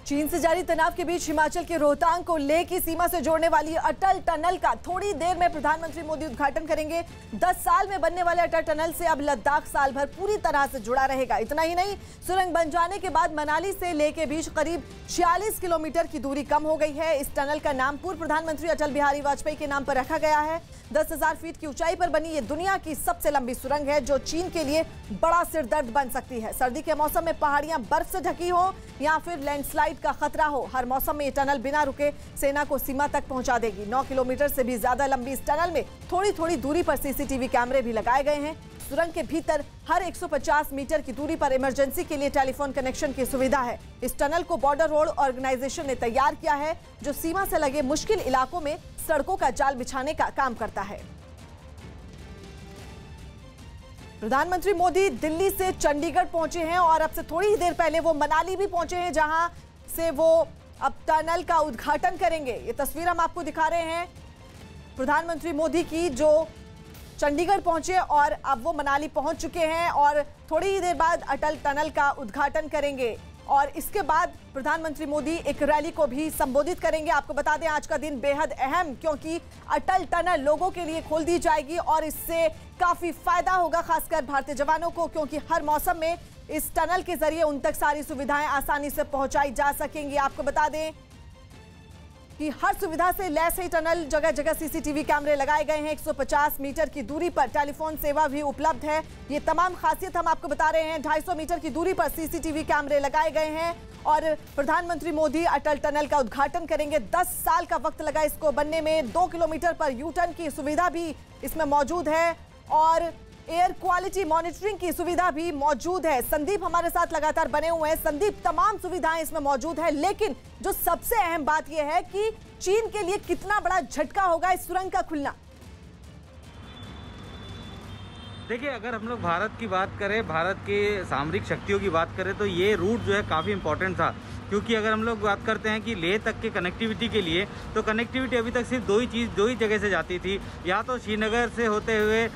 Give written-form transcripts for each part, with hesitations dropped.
चीन से जारी तनाव के बीच हिमाचल के रोहतांग को लेह की सीमा से जोड़ने वाली अटल टनल का थोड़ी देर में प्रधानमंत्री मोदी उद्घाटन करेंगे। 10 साल में बनने वाले अटल टनल से अब लद्दाख साल भर पूरी तरह से जुड़ा रहेगा। इतना ही नहीं, सुरंग बन जाने के बाद मनाली से लेह के बीच करीब 46 किलोमीटर की दूरी कम हो गई है। इस टनल का नाम पूर्व प्रधानमंत्री अटल बिहारी वाजपेयी के नाम पर रखा गया है। 10,000 फीट की ऊंचाई पर बनी ये दुनिया की सबसे लंबी सुरंग है, जो चीन के लिए बड़ा सिरदर्द बन सकती है। सर्दी के मौसम में पहाड़ियां बर्फ से ढकी हो या फिर लैंडस्लाइड का खतरा हो, हर मौसम में ये टनल बिना रुके सेना को सीमा तक पहुंचा देगी। 9 किलोमीटर से भी ज्यादा लंबी इस टनल में थोड़ी थोड़ी दूरी पर सीसीटीवी कैमरे भी लगाए गए हैं। सुरंग के भीतर हर 150 मीटर की दूरी पर इमरजेंसी के लिए टेलीफोन कनेक्शन की सुविधा है। इस टनल को बॉर्डर रोड ऑर्गेनाइजेशन ने तैयार किया है, जो सीमा से लगे मुश्किल इलाकों में सड़कों का जाल बिछाने का काम करता है। प्रधानमंत्री मोदी दिल्ली से चंडीगढ़ पहुंचे हैं और अब से थोड़ी ही देर पहले वो मनाली भी पहुंचे हैं, जहां से वो अब टनल का उद्घाटन करेंगे। ये तस्वीर हम आपको दिखा रहे हैं प्रधानमंत्री मोदी की, जो चंडीगढ़ पहुंचे और अब वो मनाली पहुंच चुके हैं और थोड़ी ही देर बाद अटल टनल का उद्घाटन करेंगे। और इसके बाद प्रधानमंत्री मोदी एक रैली को भी संबोधित करेंगे। आपको बता दें, आज का दिन बेहद अहम, क्योंकि अटल टनल लोगों के लिए खोल दी जाएगी और इससे काफी फायदा होगा, खासकर भारतीय जवानों को, क्योंकि हर मौसम में इस टनल के जरिए उन तक सारी सुविधाएं आसानी से पहुंचाई जा सकेंगी। आपको बता दें कि हर सुविधा से लैस है टनल, जगह जगह सीसीटीवी कैमरे लगाए गए हैं। 150 मीटर की दूरी पर टेलीफोन सेवा भी उपलब्ध है। ये तमाम खासियत हम आपको बता रहे हैं। 250 मीटर की दूरी पर सीसीटीवी कैमरे लगाए गए हैं और प्रधानमंत्री मोदी अटल टनल का उद्घाटन करेंगे। 10 साल का वक्त लगा इसको बनने में। 2 किलोमीटर पर यू टर्न की सुविधा भी इसमें मौजूद है और एयर क्वालिटी मॉनिटरिंग की सुविधा भी मौजूद है। संदीप हमारे साथ लगातार बने हुए हैं। संदीप, तमाम सुविधाएं इसमें मौजूद है, लेकिन जो सबसे अहम बात यह है कि चीन के लिए कितना बड़ा झटका होगा इस सुरंग का खुलना। देखिए, अगर हम लोग भारत की बात करें, भारत के सामरिक शक्तियों की बात करें, तो ये रूट जो है काफ़ी इंपॉर्टेंट था। क्योंकि अगर हम लोग बात करते हैं कि लेह तक के कनेक्टिविटी के लिए, तो कनेक्टिविटी अभी तक सिर्फ दो ही जगह से जाती थी। या तो श्रीनगर से होते हुए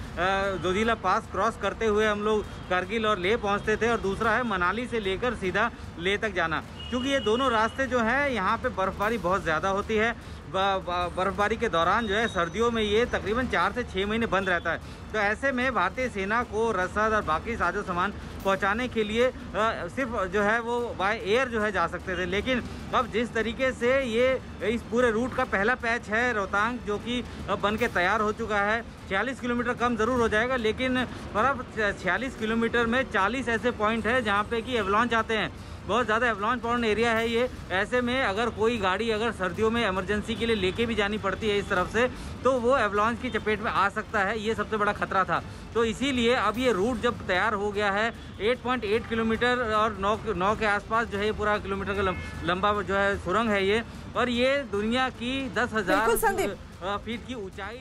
जोजिला पास क्रॉस करते हुए हम लोग कारगिल और लेह पहुंचते थे, और दूसरा है मनाली से लेकर सीधा लेह तक जाना। क्योंकि ये दोनों रास्ते जो हैं, यहाँ पे बर्फ़बारी बहुत ज़्यादा होती है। बर्फ़बारी के दौरान जो है सर्दियों में ये तकरीबन 4 से 6 महीने बंद रहता है। तो ऐसे में भारतीय सेना को रसद और बाकी साजो सामान पहुंचाने के लिए सिर्फ जो है वो बाय एयर जो है जा सकते थे। लेकिन अब जिस तरीके से ये इस पूरे रूट का पहला पैच है रोहतांग, जो कि अब बन के तैयार हो चुका है, 46 किलोमीटर कम ज़रूर हो जाएगा, लेकिन पर 46 किलोमीटर में 40 ऐसे पॉइंट है जहाँ पे कि एवलॉन्च आते हैं। बहुत ज़्यादा एवलॉन्च पॉइंट एरिया है ये। ऐसे में अगर कोई गाड़ी अगर सर्दियों में इमरजेंसी के लिए लेके भी जानी पड़ती है इस तरफ से, तो वो एवलॉन्च की चपेट में आ सकता है। ये सबसे बड़ा खतरा था। तो इसीलिए अब ये रूट जब तैयार हो गया है, 8.8 किलोमीटर और 9 के आसपास जो है ये पूरा किलोमीटर का लंबा जो है सुरंग है ये, और ये दुनिया की 10,000 फीट की ऊंचाई।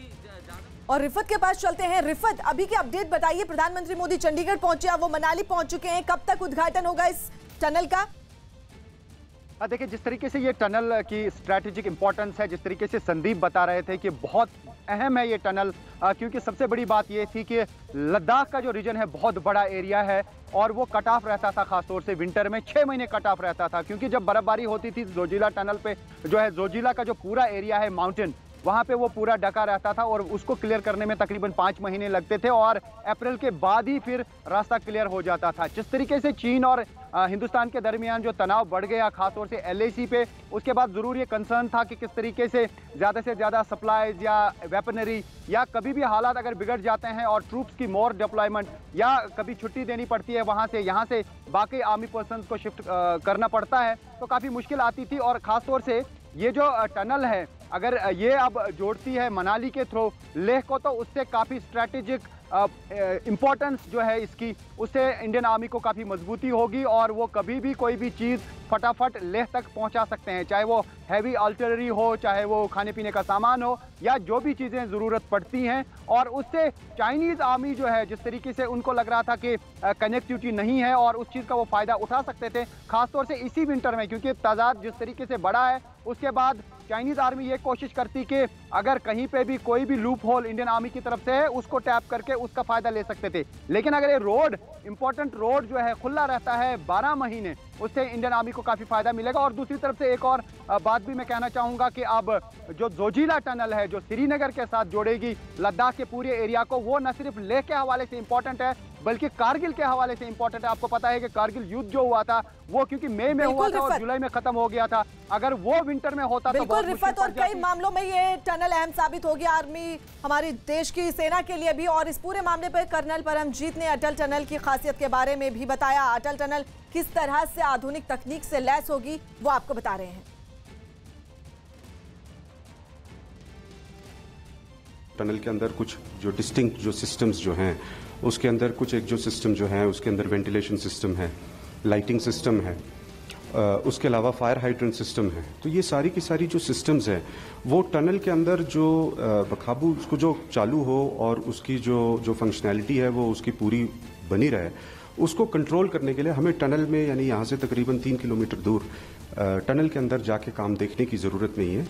और रिफत के पास चलते हैं। रिफत, अभी की अपडेट बताइए। प्रधानमंत्री मोदी चंडीगढ़ पहुंचे, अब वो मनाली पहुंच चुके हैं। कब तक उद्घाटन होगा इस टनल का? देखिए, जिस तरीके से ये टनल की स्ट्रैटेजिक इंपॉर्टेंस है, जिस तरीके से संदीप बता रहे थे कि बहुत अहम है ये टनल, क्योंकि सबसे बड़ी बात ये थी कि लद्दाख का जो रीजन है बहुत बड़ा एरिया है और वो कट ऑफ रहता था। खासतौर से विंटर में 6 महीने कट ऑफ रहता था, क्योंकि जब बर्फबारी होती थी जोजिला टनल पे जो है, जोजिला का जो पूरा एरिया है माउंटेन, वहाँ पे वो पूरा ढका रहता था और उसको क्लियर करने में तकरीबन 5 महीने लगते थे और अप्रैल के बाद ही फिर रास्ता क्लियर हो जाता था। जिस तरीके से चीन और हिंदुस्तान के दरमियान जो तनाव बढ़ गया, खासतौर से LAC पे, उसके बाद ज़रूर ये कंसर्न था कि किस तरीके से ज़्यादा सप्लाईज या वेपनरी, या कभी भी हालात अगर बिगड़ जाते हैं और ट्रूप्स की मोर डिप्लॉयमेंट, या कभी छुट्टी देनी पड़ती है वहाँ से, यहाँ से बाकी आर्मी पर्सनस को शिफ्ट करना पड़ता है, तो काफ़ी मुश्किल आती थी। और ख़ासतौर से ये जो टनल है, अगर ये अब जोड़ती है मनाली के थ्रू लेह को, तो उससे काफ़ी स्ट्रैटेजिक इम्पोर्टेंस जो है इसकी, उससे इंडियन आर्मी को काफ़ी मजबूती होगी और वो कभी भी कोई भी चीज़ फटाफट लेह तक पहुंचा सकते हैं, चाहे वो हैवी आर्टिलरी हो, चाहे वो खाने पीने का सामान हो, या जो भी चीज़ें ज़रूरत पड़ती हैं। और उससे चाइनीज़ आर्मी जो है, जिस तरीके से उनको लग रहा था कि कनेक्टिविटी नहीं है और उस चीज़ का वो फ़ायदा उठा सकते थे, खासतौर से इसी विंटर में, क्योंकि तादाद जिस तरीके से बढ़ा है, उसके बाद चाइनीज़ आर्मी ये कोशिश करती कि अगर कहीं पे भी कोई भी लूप होल इंडियन आर्मी की तरफ से है, उसको टैप करके उसका फ़ायदा ले सकते थे। लेकिन अगर ये रोड, इंपॉर्टेंट रोड जो है खुला रहता है 12 महीने, उससे इंडियन आर्मी को काफ़ी फायदा मिलेगा। और दूसरी तरफ से एक और बात भी मैं कहना चाहूँगा कि अब जो जोजिला टनल है जो श्रीनगर के साथ जोड़ेगी लद्दाख के पूरे एरिया को, वो न सिर्फ लेह के हवाले से इंपॉर्टेंट है बल्कि कारगिल के हवाले से इंपॉर्टेंट है। आपको पता है कि कारगिल युद्ध जो हुआ था वो क्योंकि मई में हुआ था और जुलाई में खत्म हो गया था, अगर वो विंटर में होता तो बहुत रिफत, और कई मामलों में ये टनल अहम साबित होगी आर्मी, हमारी देश की सेना के लिए भी। और इस पूरे मामले पर कर्नल परमजीत ने अटल टनल की खासियत के बारे में भी बताया। अटल टनल किस तरह से आधुनिक तकनीक से लैस होगी वो आपको बता रहे हैं। टनल के अंदर कुछ जो डिस्टिंक्ट जो सिस्टम्स जो हैं उसके अंदर कुछ एक जो सिस्टम जो है उसके अंदर वेंटिलेशन सिस्टम है, लाइटिंग सिस्टम है, उसके अलावा फायर हाइड्रेंट सिस्टम है। तो ये सारी की सारी जो सिस्टम्स हैं वो टनल के अंदर जो बकाबू उसको जो चालू हो और उसकी जो फंक्शनैलिटी है वो उसकी पूरी बनी रहे, उसको कंट्रोल करने के लिए हमें टनल में यानी यहाँ से तकरीबन 3 किलोमीटर दूर टनल के अंदर जाके काम देखने की ज़रूरत नहीं है।